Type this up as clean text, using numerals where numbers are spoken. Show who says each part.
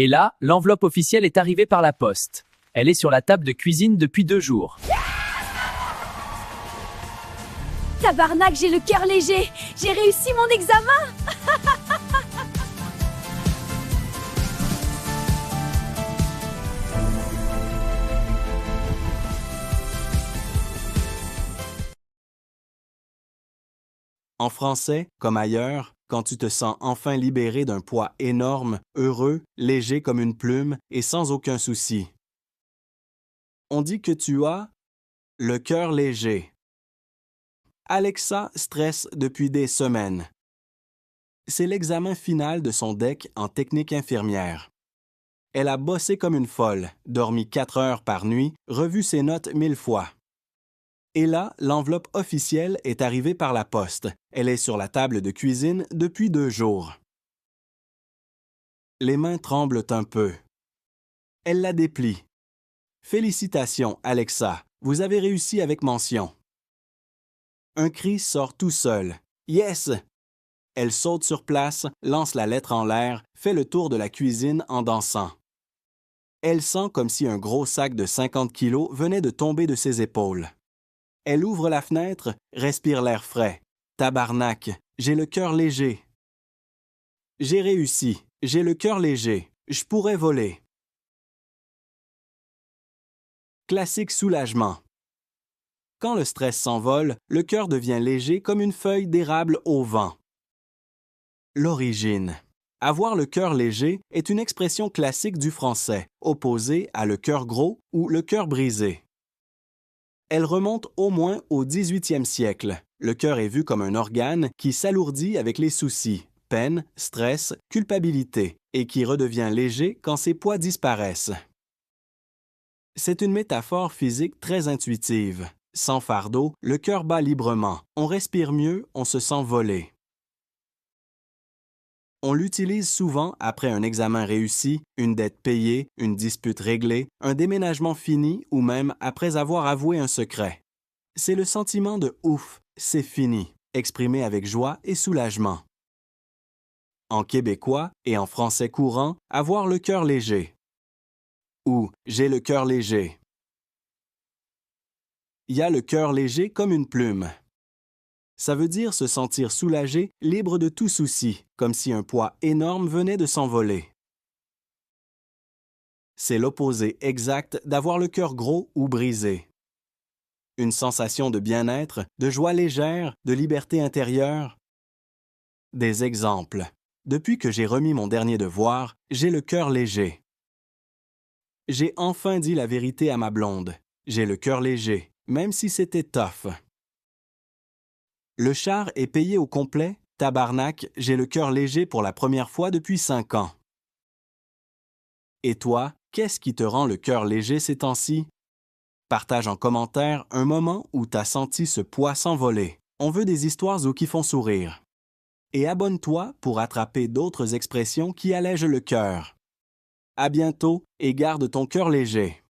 Speaker 1: Et là, l'enveloppe officielle est arrivée par la poste. Elle est sur la table de cuisine depuis 2 jours.
Speaker 2: Tabarnak, j'ai le cœur léger. J'ai réussi mon examen.
Speaker 3: En français, comme ailleurs, quand tu te sens enfin libéré d'un poids énorme, heureux, léger comme une plume et sans aucun souci. On dit que tu as le cœur léger. Alexa stresse depuis des semaines. C'est l'examen final de son DEC en technique infirmière. Elle a bossé comme une folle, dormi 4 heures par nuit, revu ses notes 1000 fois. Et là, l'enveloppe officielle est arrivée par la poste. Elle est sur la table de cuisine depuis 2 jours. Les mains tremblent un peu. Elle la déplie. Félicitations, Alexa, vous avez réussi avec mention. Un cri sort tout seul. Yes! Elle saute sur place, lance la lettre en l'air, fait le tour de la cuisine en dansant. Elle sent comme si un gros sac de 50 kilos venait de tomber de ses épaules. Elle ouvre la fenêtre, respire l'air frais. Tabarnak, j'ai le cœur léger. J'ai réussi, j'ai le cœur léger, je pourrais voler. Classique soulagement. Quand le stress s'envole, le cœur devient léger comme une feuille d'érable au vent. L'origine. Avoir le cœur léger est une expression classique du français, opposée à le cœur gros ou le cœur brisé. Elle remonte au moins au 18e siècle. Le cœur est vu comme un organe qui s'alourdit avec les soucis, peine, stress, culpabilité, et qui redevient léger quand ses poids disparaissent. C'est une métaphore physique très intuitive. Sans fardeau, le cœur bat librement. On respire mieux, on se sent voler. On l'utilise souvent après un examen réussi, une dette payée, une dispute réglée, un déménagement fini ou même après avoir avoué un secret. C'est le sentiment de « ouf, c'est fini », exprimé avec joie et soulagement. En québécois et en français courant, avoir le cœur léger. Ou j'ai le cœur léger. Il y a le cœur léger comme une plume. Ça veut dire se sentir soulagé, libre de tout souci, comme si un poids énorme venait de s'envoler. C'est l'opposé exact d'avoir le cœur gros ou brisé. Une sensation de bien-être, de joie légère, de liberté intérieure. Des exemples. Depuis que j'ai remis mon dernier devoir, j'ai le cœur léger. J'ai enfin dit la vérité à ma blonde. J'ai le cœur léger, même si c'était tough. Le char est payé au complet. Tabarnak, j'ai le cœur léger pour la première fois depuis 5 ans. Et toi, qu'est-ce qui te rend le cœur léger ces temps-ci? Partage en commentaire un moment où t'as senti ce poids s'envoler. On veut des histoires qui font sourire. Et abonne-toi pour attraper d'autres expressions qui allègent le cœur. À bientôt et garde ton cœur léger.